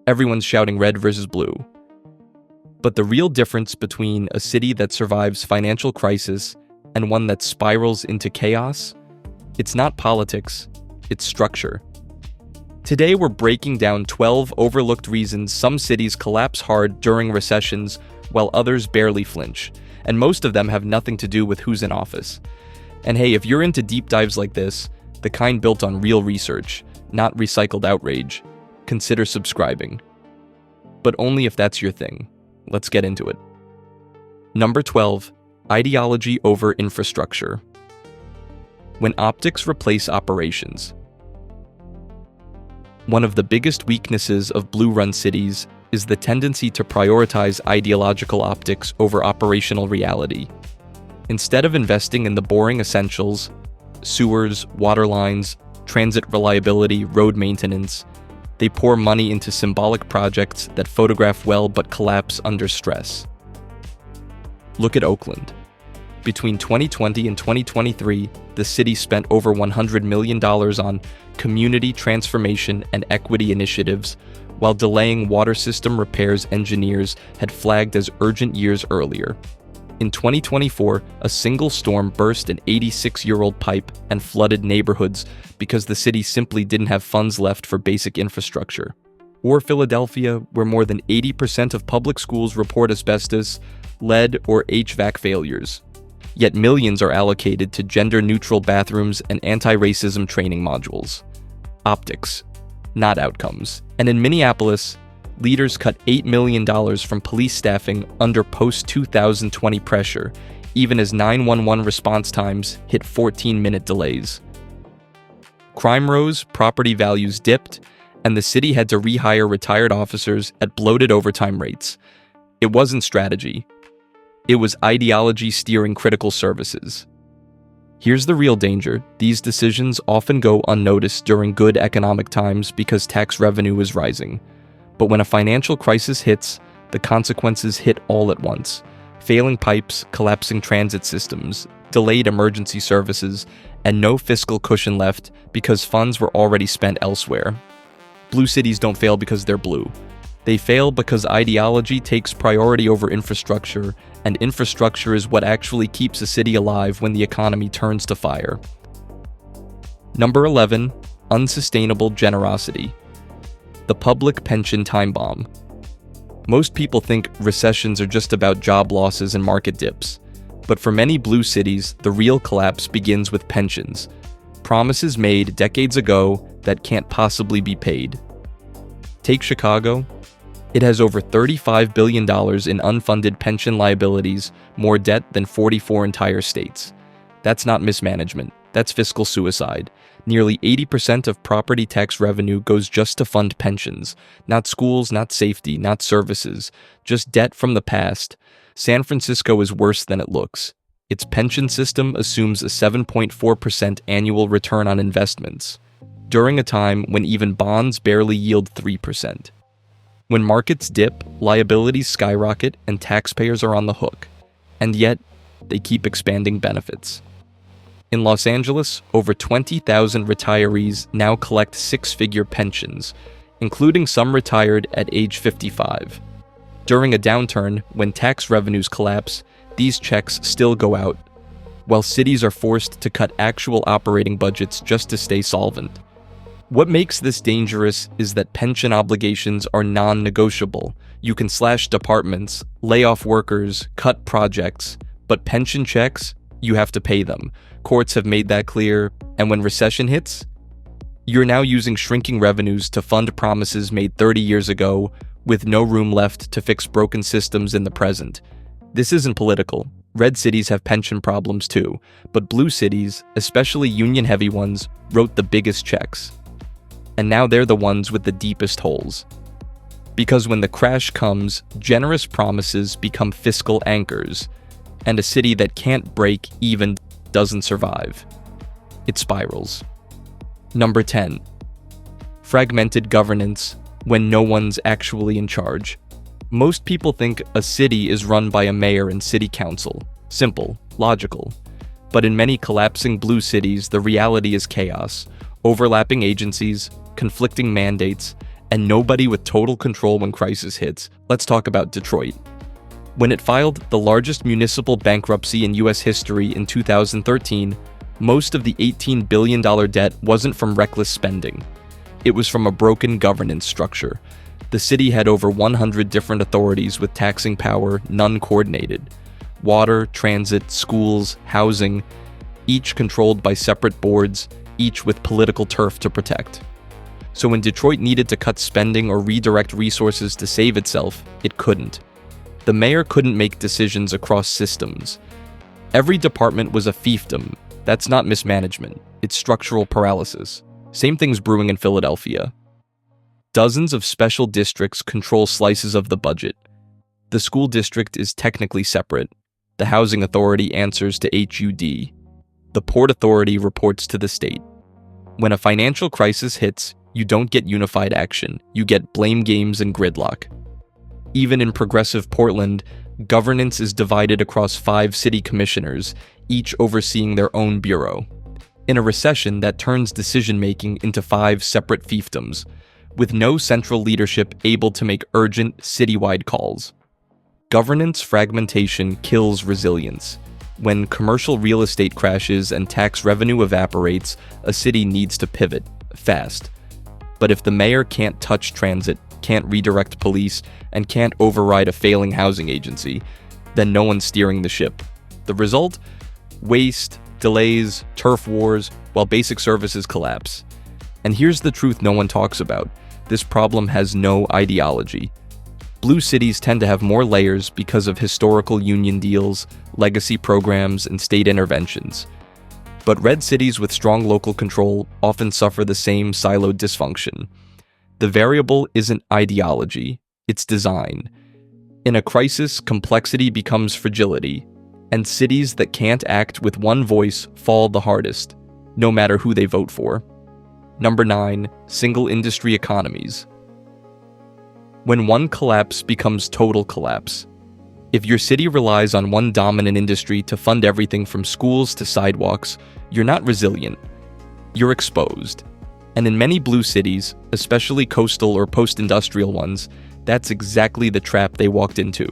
Everyone's shouting red versus blue. But the real difference between a city that survives financial crisis and one that spirals into chaos, it's not politics, it's structure. Today we're breaking down 12 overlooked reasons some cities collapse hard during recessions while others barely flinch, and most of them have nothing to do with who's in office. And hey, if you're into deep dives like this, the kind built on real research, not recycled outrage, consider subscribing. But only if that's your thing. Let's get into it. Number 12, ideology over infrastructure. When optics replace operations. One of the biggest weaknesses of blue-run cities is the tendency to prioritize ideological optics over operational reality. Instead of investing in the boring essentials, sewers, water lines, transit reliability, road maintenance, they pour money into symbolic projects that photograph well but collapse under stress. Look at Oakland. Between 2020 and 2023, the city spent over $100 million on community transformation and equity initiatives, while delaying water system repairs engineers had flagged as urgent years earlier. In 2024, a single storm burst an 86-year-old pipe and flooded neighborhoods because the city simply didn't have funds left for basic infrastructure. Or Philadelphia, where more than 80% of public schools report asbestos, lead, or HVAC failures. Yet millions are allocated to gender-neutral bathrooms and anti-racism training modules. Optics, not outcomes. And in Minneapolis, leaders cut $8 million from police staffing under post-2020 pressure, even as 911 response times hit 14-minute delays. Crime rose, property values dipped, and the city had to rehire retired officers at bloated overtime rates. It wasn't strategy. It was ideology steering critical services. Here's the real danger. These decisions often go unnoticed during good economic times because tax revenue is rising. But when a financial crisis hits, the consequences hit all at once. Failing pipes, collapsing transit systems, delayed emergency services, and no fiscal cushion left because funds were already spent elsewhere. Blue cities don't fail because they're blue. They fail because ideology takes priority over infrastructure, and infrastructure is what actually keeps a city alive when the economy turns to fire. Number 11, unsustainable generosity. The public pension time bomb. Most people think recessions are just about job losses and market dips. But for many blue cities, the real collapse begins with pensions. Promises made decades ago that can't possibly be paid. Take Chicago. It has over $35 billion in unfunded pension liabilities, more debt than 44 entire states. That's not mismanagement, that's fiscal suicide. Nearly 80% of property tax revenue goes just to fund pensions. Not schools, not safety, not services, just debt from the past. San Francisco is worse than it looks. Its pension system assumes a 7.4% annual return on investments, during a time when even bonds barely yield 3%. When markets dip, liabilities skyrocket, and taxpayers are on the hook. And yet, they keep expanding benefits. In Los Angeles, over 20,000 retirees now collect six-figure pensions, including some retired at age 55. During a downturn, when tax revenues collapse, these checks still go out, while cities are forced to cut actual operating budgets just to stay solvent. What makes this dangerous is that pension obligations are non-negotiable. You can slash departments, lay off workers, cut projects, but pension checks, you have to pay them. Courts have made that clear, and when recession hits, you're now using shrinking revenues to fund promises made 30 years ago, with no room left to fix broken systems in the present. This isn't political. Red cities have pension problems too, but blue cities, especially union-heavy ones, wrote the biggest checks. And now they're the ones with the deepest holes. Because when the crash comes, generous promises become fiscal anchors, and a city that can't break even doesn't survive. It spirals. Number 10. Fragmented governance when no one's actually in charge. Most people think a city is run by a mayor and city council. Simple, logical. But in many collapsing blue cities, the reality is chaos. Overlapping agencies, conflicting mandates, and nobody with total control when crisis hits. Let's talk about Detroit. When it filed the largest municipal bankruptcy in US history in 2013, most of the $18 billion debt wasn't from reckless spending. It was from a broken governance structure. The city had over 100 different authorities with taxing power, none coordinated. Water, transit, schools, housing, each controlled by separate boards, each with political turf to protect. So when Detroit needed to cut spending or redirect resources to save itself, it couldn't. The mayor couldn't make decisions across systems. Every department was a fiefdom. That's not mismanagement, it's structural paralysis. Same thing's brewing in Philadelphia. Dozens of special districts control slices of the budget. The school district is technically separate. The housing authority answers to HUD. The port authority reports to the state. When a financial crisis hits, you don't get unified action. You get blame games and gridlock. Even in progressive Portland, governance is divided across 5 city commissioners, each overseeing their own bureau. In a recession, that turns decision-making into 5 separate fiefdoms, with no central leadership able to make urgent, citywide calls. Governance fragmentation kills resilience. When commercial real estate crashes and tax revenue evaporates, a city needs to pivot, fast. But if the mayor can't touch transit, can't redirect police, and can't override a failing housing agency, then no one's steering the ship. The result? Waste, delays, turf wars, while basic services collapse. And here's the truth no one talks about. This problem has no ideology. Blue cities tend to have more layers because of historical union deals, legacy programs, and state interventions. But red cities with strong local control often suffer the same siloed dysfunction. The variable isn't ideology, it's design. In a crisis, complexity becomes fragility, and cities that can't act with one voice fall the hardest, no matter who they vote for. Number 9, single industry economies. When one collapse becomes total collapse. If your city relies on one dominant industry to fund everything from schools to sidewalks, you're not resilient. You're exposed. And in many blue cities, especially coastal or post-industrial ones, that's exactly the trap they walked into.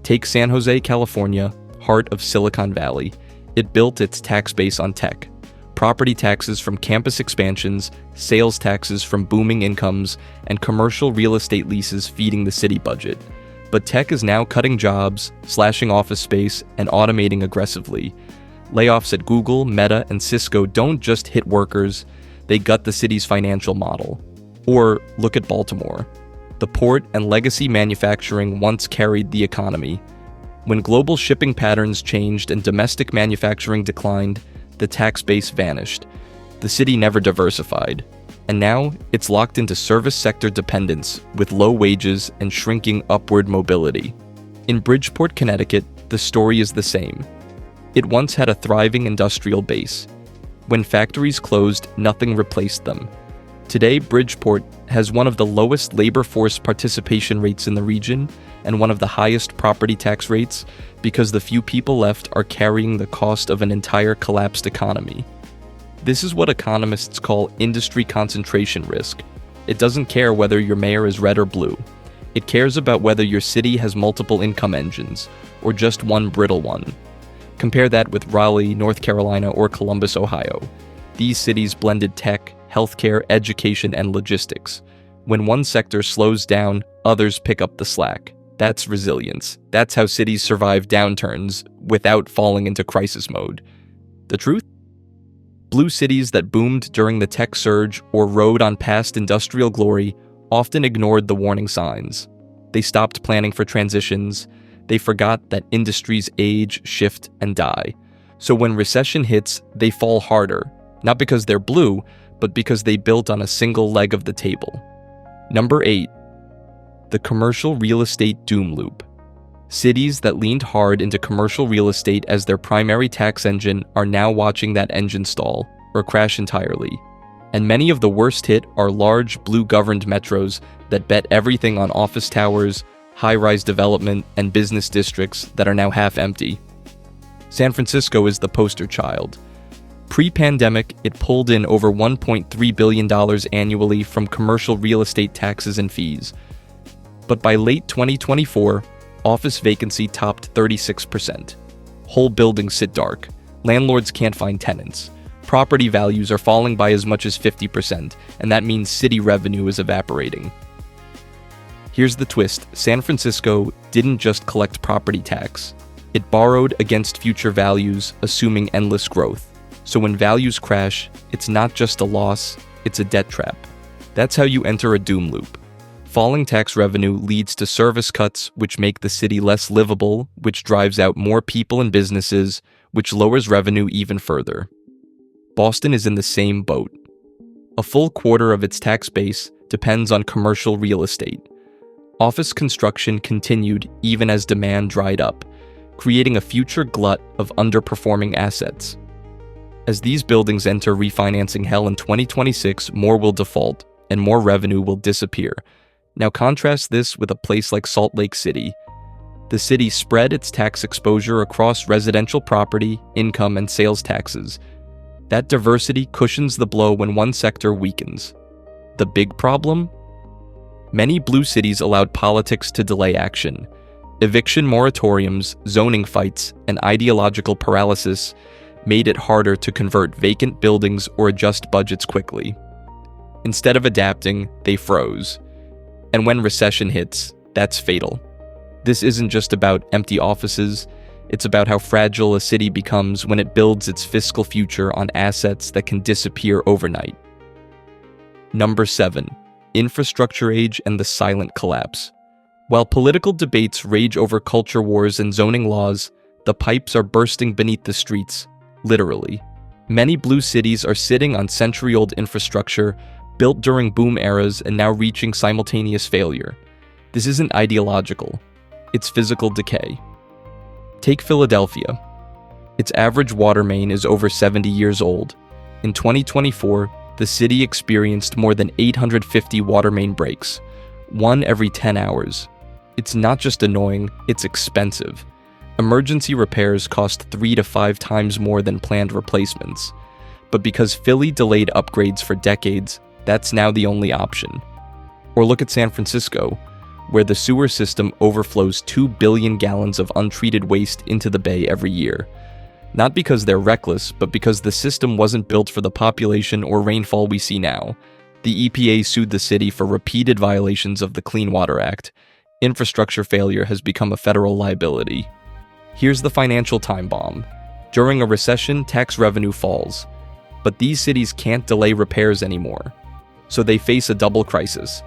Take San Jose, California, heart of Silicon Valley. It built its tax base on tech. Property taxes from campus expansions, sales taxes from booming incomes, and commercial real estate leases feeding the city budget. But tech is now cutting jobs, slashing office space, and automating aggressively. Layoffs at Google, Meta, and Cisco don't just hit workers, they gut the city's financial model. Or look at Baltimore. The port and legacy manufacturing once carried the economy. When global shipping patterns changed and domestic manufacturing declined, the tax base vanished. The city never diversified. And now, it's locked into service sector dependence with low wages and shrinking upward mobility. In Bridgeport, Connecticut, the story is the same. It once had a thriving industrial base. When factories closed, nothing replaced them. Today, Bridgeport has one of the lowest labor force participation rates in the region and one of the highest property tax rates because the few people left are carrying the cost of an entire collapsed economy. This is what economists call industry concentration risk. It doesn't care whether your mayor is red or blue. It cares about whether your city has multiple income engines, or just one brittle one. Compare that with Raleigh, North Carolina, or Columbus, Ohio. These cities blended tech, healthcare, education, and logistics. When one sector slows down, others pick up the slack. That's resilience. That's how cities survive downturns without falling into crisis mode. The truth? Blue cities that boomed during the tech surge or rode on past industrial glory often ignored the warning signs. They stopped planning for transitions. They forgot that industries age, shift, and die. So when recession hits, they fall harder, not because they're blue, but because they built on a single leg of the table. Number 8. The commercial real estate doom loop. Cities that leaned hard into commercial real estate as their primary tax engine are now watching that engine stall or crash entirely. And many of the worst hit are large blue-governed metros that bet everything on office towers, high-rise development, and business districts that are now half empty. San Francisco is the poster child. Pre-pandemic, it pulled in over $1.3 billion annually from commercial real estate taxes and fees. But by late 2024, office vacancy topped 36%. Whole buildings sit dark. Landlords can't find tenants. Property values are falling by as much as 50%, and that means city revenue is evaporating. Here's the twist: San Francisco didn't just collect property tax. It borrowed against future values, assuming endless growth. So when values crash, it's not just a loss, it's a debt trap. That's how you enter a doom loop. Falling tax revenue leads to service cuts, which make the city less livable, which drives out more people and businesses, which lowers revenue even further. Boston is in the same boat. A full quarter of its tax base depends on commercial real estate. Office construction continued even as demand dried up, creating a future glut of underperforming assets. As these buildings enter refinancing hell in 2026, more will default, and more revenue will disappear. Now contrast this with a place like Salt Lake City. The city spread its tax exposure across residential property, income, and sales taxes. That diversity cushions the blow when one sector weakens. The big problem? Many blue cities allowed politics to delay action. Eviction moratoriums, zoning fights, and ideological paralysis made it harder to convert vacant buildings or adjust budgets quickly. Instead of adapting, they froze. And when recession hits, that's fatal. This isn't just about empty offices, it's about how fragile a city becomes when it builds its fiscal future on assets that can disappear overnight. Number 7. Infrastructure age and the silent collapse. While political debates rage over culture wars and zoning laws, the pipes are bursting beneath the streets, literally. Many blue cities are sitting on century-old infrastructure built during boom eras and now reaching simultaneous failure. This isn't ideological, it's physical decay. Take Philadelphia. Its average water main is over 70 years old. In 2024, the city experienced more than 850 water main breaks, one every 10 hours. It's not just annoying, it's expensive. Emergency repairs cost 3 to 5 times more than planned replacements. But because Philly delayed upgrades for decades, that's now the only option. Or look at San Francisco, where the sewer system overflows 2 billion gallons of untreated waste into the bay every year. Not because they're reckless, but because the system wasn't built for the population or rainfall we see now. The EPA sued the city for repeated violations of the Clean Water Act. Infrastructure failure has become a federal liability. Here's the financial time bomb. During a recession, tax revenue falls. But these cities can't delay repairs anymore. So they face a double crisis: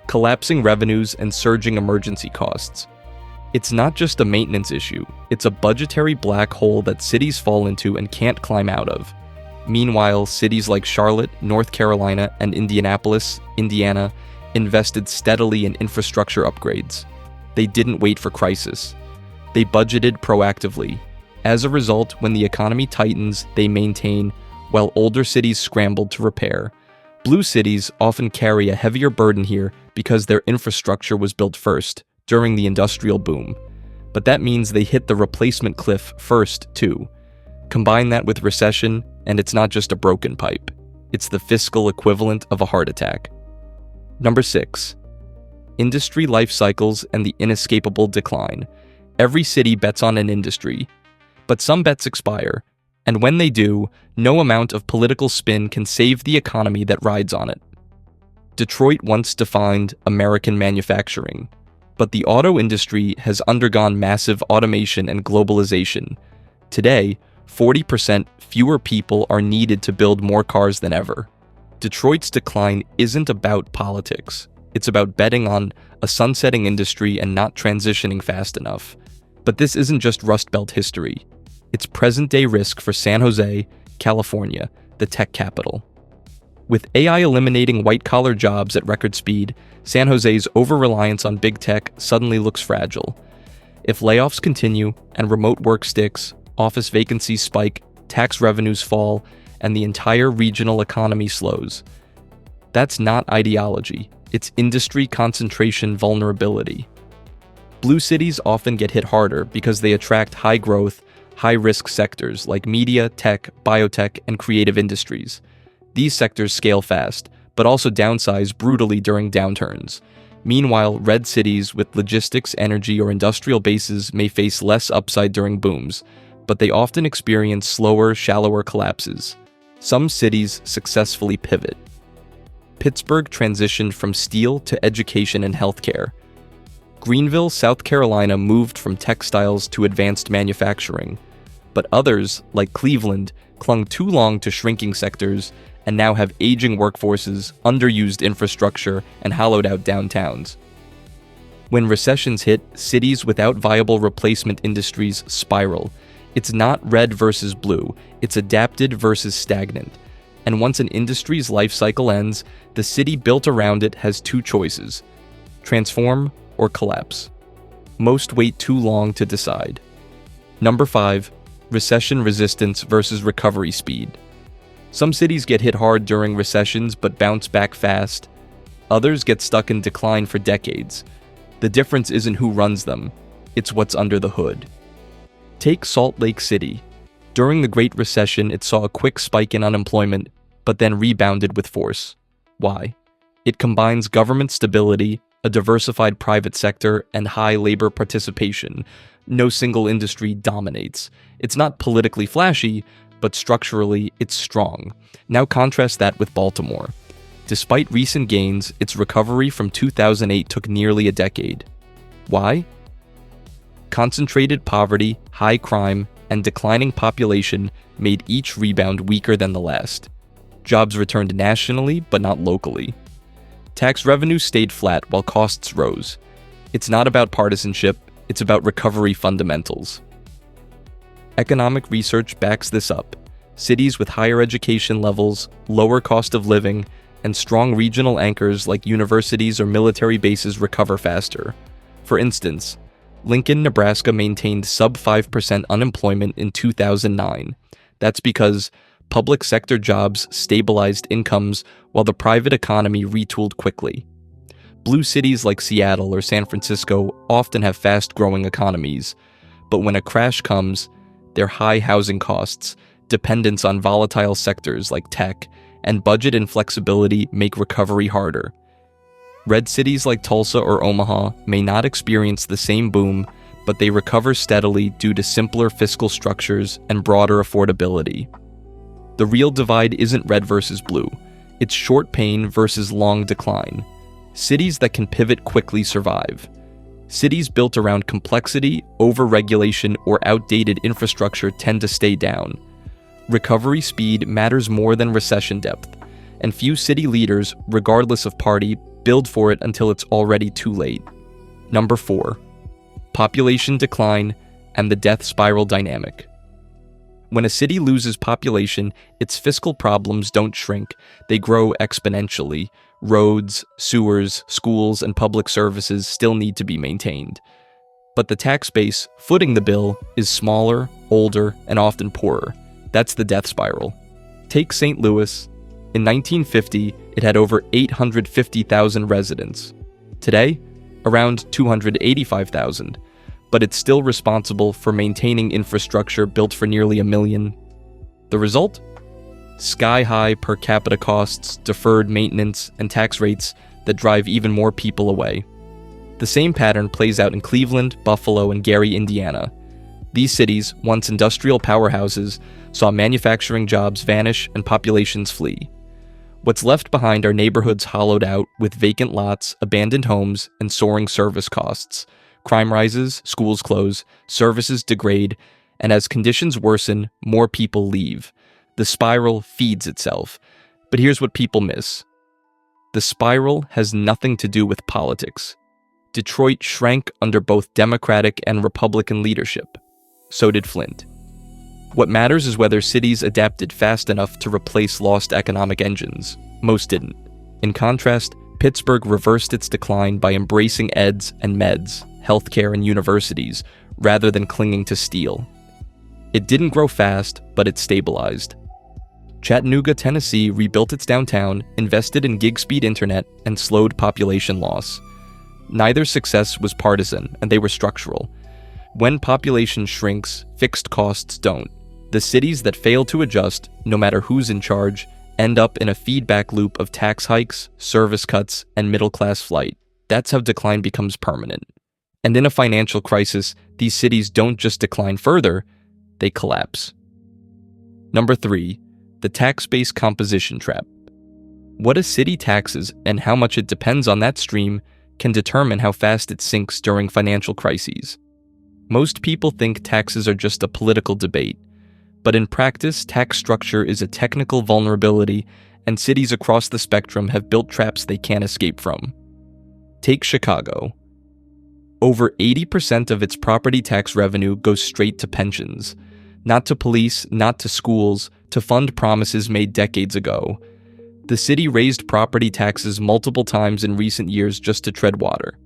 collapsing revenues and surging emergency costs. It's not just a maintenance issue, it's a budgetary black hole that cities fall into and can't climb out of. Meanwhile, cities like Charlotte, North Carolina, and Indianapolis, Indiana, invested steadily in infrastructure upgrades. They didn't wait for crisis. They budgeted proactively. As a result, when the economy tightens, they maintain, while older cities scrambled to repair. Blue cities often carry a heavier burden here because their infrastructure was built first, during the industrial boom. But that means they hit the replacement cliff first, too. Combine that with recession, and it's not just a broken pipe. It's the fiscal equivalent of a heart attack. Number 6. Industry life cycles and the inescapable decline. Every city bets on an industry, but some bets expire, and when they do, no amount of political spin can save the economy that rides on it. Detroit once defined American manufacturing, but the auto industry has undergone massive automation and globalization. Today, 40% fewer people are needed to build more cars than ever. Detroit's decline isn't about politics. It's about betting on a sunsetting industry and not transitioning fast enough. But this isn't just Rust Belt history. It's present-day risk for San Jose, California, the tech capital. With AI eliminating white-collar jobs at record speed, San Jose's over-reliance on big tech suddenly looks fragile. If layoffs continue and remote work sticks, office vacancies spike, tax revenues fall, and the entire regional economy slows. That's not ideology, it's industry concentration vulnerability. Blue cities often get hit harder because they attract high-growth, high-risk sectors like media, tech, biotech, and creative industries. These sectors scale fast, but also downsize brutally during downturns. Meanwhile, red cities with logistics, energy, or industrial bases may face less upside during booms, but they often experience slower, shallower collapses. Some cities successfully pivot. Pittsburgh transitioned from steel to education and healthcare. Greenville, South Carolina moved from textiles to advanced manufacturing. But others, like Cleveland, clung too long to shrinking sectors and now have aging workforces, underused infrastructure, and hollowed-out downtowns. When recessions hit, cities without viable replacement industries spiral. It's not red versus blue, it's adapted versus stagnant. And once an industry's life cycle ends, the city built around it has two choices: transform or collapse. Most wait too long to decide. Number 5. Recession resistance versus recovery speed. Some cities get hit hard during recessions but bounce back fast. Others get stuck in decline for decades. The difference isn't who runs them, it's what's under the hood. Take Salt Lake City. During the Great Recession, it saw a quick spike in unemployment, but then rebounded with force. Why? It combines government stability, a diversified private sector, and high labor participation. No single industry dominates. It's not politically flashy, but structurally, it's strong. Now contrast that with Baltimore. Despite recent gains, its recovery from 2008 took nearly a decade. Why? Concentrated poverty, high crime, and declining population made each rebound weaker than the last. Jobs returned nationally, but not locally. Tax revenue stayed flat while costs rose. It's not about partisanship, it's about recovery fundamentals. Economic research backs this up. Cities with higher education levels, lower cost of living, and strong regional anchors like universities or military bases recover faster. For instance, Lincoln, Nebraska maintained sub-5% unemployment in 2009. That's because public sector jobs stabilized incomes while the private economy retooled quickly. Blue cities like Seattle or San Francisco often have fast-growing economies, but when a crash comes, their high housing costs, dependence on volatile sectors like tech, and budget inflexibility make recovery harder. Red cities like Tulsa or Omaha may not experience the same boom, but they recover steadily due to simpler fiscal structures and broader affordability. The real divide isn't red versus blue, it's short pain versus long decline. Cities that can pivot quickly survive. Cities built around complexity, over-regulation, or outdated infrastructure tend to stay down. Recovery speed matters more than recession depth, and few city leaders, regardless of party, build for it until it's already too late. Number 4. Population decline and the death spiral dynamic. When a city loses population, its fiscal problems don't shrink, they grow exponentially. Roads, sewers, schools, and public services still need to be maintained. But the tax base footing the bill is smaller, older, and often poorer. That's the death spiral. Take St. Louis. In 1950, it had over 850,000 residents. Today, around 285,000. But it's still responsible for maintaining infrastructure built for nearly 1 million. The result? Sky-high per capita costs, deferred maintenance, and tax rates that drive even more people away. The same pattern plays out in Cleveland, Buffalo, and Gary, Indiana. These cities, once industrial powerhouses, saw manufacturing jobs vanish and populations flee. What's left behind are neighborhoods hollowed out with vacant lots, abandoned homes, and soaring service costs. Crime rises, schools close, services degrade, and as conditions worsen, more people leave. The spiral feeds itself. But here's what people miss. The spiral has nothing to do with politics. Detroit shrank under both Democratic and Republican leadership. So did Flint. What matters is whether cities adapted fast enough to replace lost economic engines. Most didn't. In contrast, Pittsburgh reversed its decline by embracing eds and meds, healthcare and universities, rather than clinging to steel. It didn't grow fast, but it stabilized. Chattanooga, Tennessee rebuilt its downtown, invested in gig-speed internet, and slowed population loss. Neither success was partisan, and they were structural. When population shrinks, fixed costs don't. The cities that fail to adjust, no matter who's in charge, end up in a feedback loop of tax hikes, service cuts, and middle-class flight. That's how decline becomes permanent. And in a financial crisis, these cities don't just decline further, they collapse. Number 3, the tax base composition trap. What a city taxes and how much it depends on that stream can determine how fast it sinks during financial crises. Most people think taxes are just a political debate, but in practice, tax structure is a technical vulnerability, and cities across the spectrum have built traps they can't escape from. Take Chicago. Over 80% of its property tax revenue goes straight to pensions, not to police, not to schools, to fund promises made decades ago. The city raised property taxes multiple times in recent years just to tread water.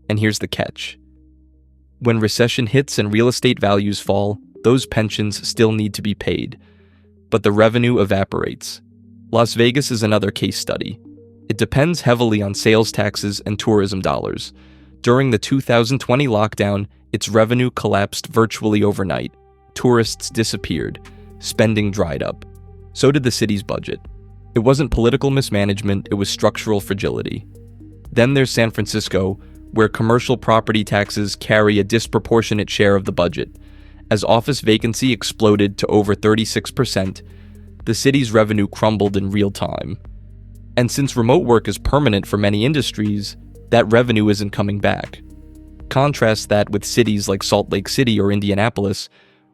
And here's the catch. When recession hits and real estate values fall, those pensions still need to be paid. But the revenue evaporates. Las Vegas is another case study. It depends heavily on sales taxes and tourism dollars. During the 2020 lockdown, its revenue collapsed virtually overnight. Tourists disappeared. Spending dried up. So did the city's budget. It wasn't political mismanagement, it was structural fragility. Then there's San Francisco, where commercial property taxes carry a disproportionate share of the budget. As office vacancy exploded to over 36%, the city's revenue crumbled in real time. And since remote work is permanent for many industries, that revenue isn't coming back. Contrast that with cities like Salt Lake City or Indianapolis,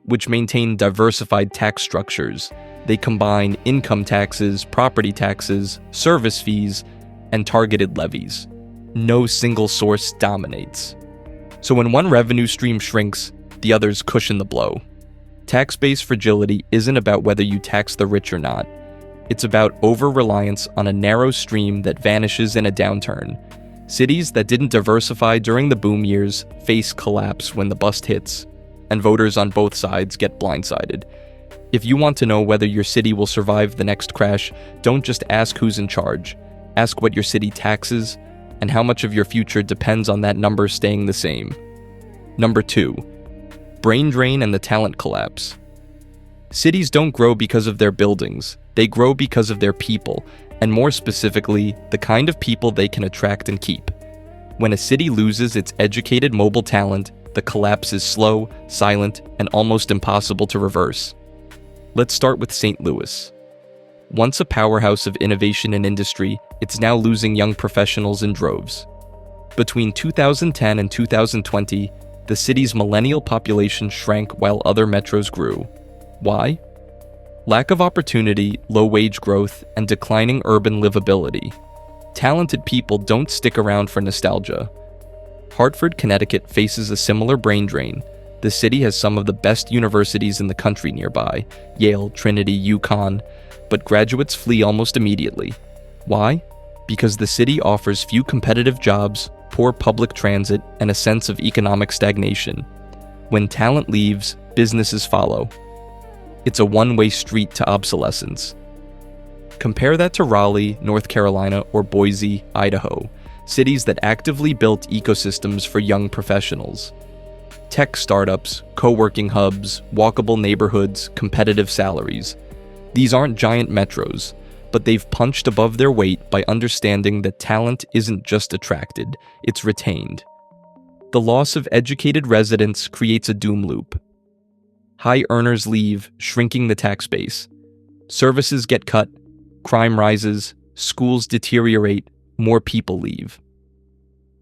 which maintain diversified tax structures. They combine income taxes, property taxes, service fees, and targeted levies. No single source dominates. So when one revenue stream shrinks, the others cushion the blow. Tax-based fragility isn't about whether you tax the rich or not. It's about over-reliance on a narrow stream that vanishes in a downturn. Cities that didn't diversify during the boom years face collapse when the bust hits, and voters on both sides get blindsided. If you want to know whether your city will survive the next crash, don't just ask who's in charge. Ask what your city taxes, and how much of your future depends on that number staying the same. Number 2, brain drain and the talent collapse. Cities don't grow because of their buildings, they grow because of their people, and more specifically, the kind of people they can attract and keep. When a city loses its educated mobile talent, the collapse is slow, silent, and almost impossible to reverse. Let's start with St. Louis. Once a powerhouse of innovation and industry, it's now losing young professionals in droves. Between 2010 and 2020, the city's millennial population shrank while other metros grew. Why? Lack of opportunity, low wage growth, and declining urban livability. Talented people don't stick around for nostalgia. Hartford, Connecticut faces a similar brain drain. The city has some of the best universities in the country nearby, Yale, Trinity, UConn, but graduates flee almost immediately. Why? Because the city offers few competitive jobs, poor public transit, and a sense of economic stagnation. When talent leaves, businesses follow. It's a one-way street to obsolescence. Compare that to Raleigh, North Carolina, or Boise, Idaho, cities that actively built ecosystems for young professionals. Tech startups, co-working hubs, walkable neighborhoods, competitive salaries. These aren't giant metros, but they've punched above their weight by understanding that talent isn't just attracted, it's retained. The loss of educated residents creates a doom loop. High earners leave, shrinking the tax base. Services get cut, crime rises, schools deteriorate, more people leave.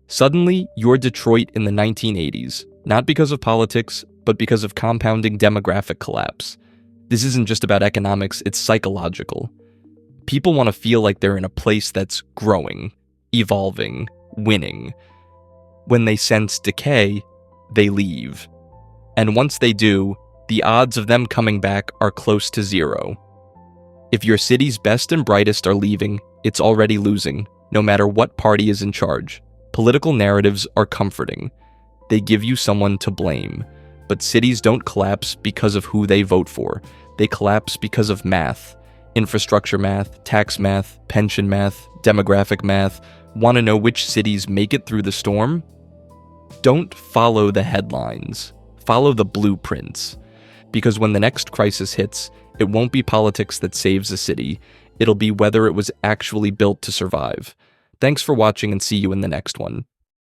Suddenly, you're Detroit in the 1980s, not because of politics, but because of compounding demographic collapse. This isn't just about economics, it's psychological. People want to feel like they're in a place that's growing, evolving, winning. When they sense decay, they leave. And once they do, the odds of them coming back are close to zero. If your city's best and brightest are leaving, it's already losing, no matter what party is in charge. Political narratives are comforting. They give you someone to blame. But cities don't collapse because of who they vote for. They collapse because of math. Infrastructure math, tax math, pension math, demographic math. Want to know which cities make it through the storm? Don't follow the headlines. follow the blueprints. Because when the next crisis hits, it won't be politics that saves a city, it'll be whether it was actually built to survive. Thanks for watching and see you in the next one.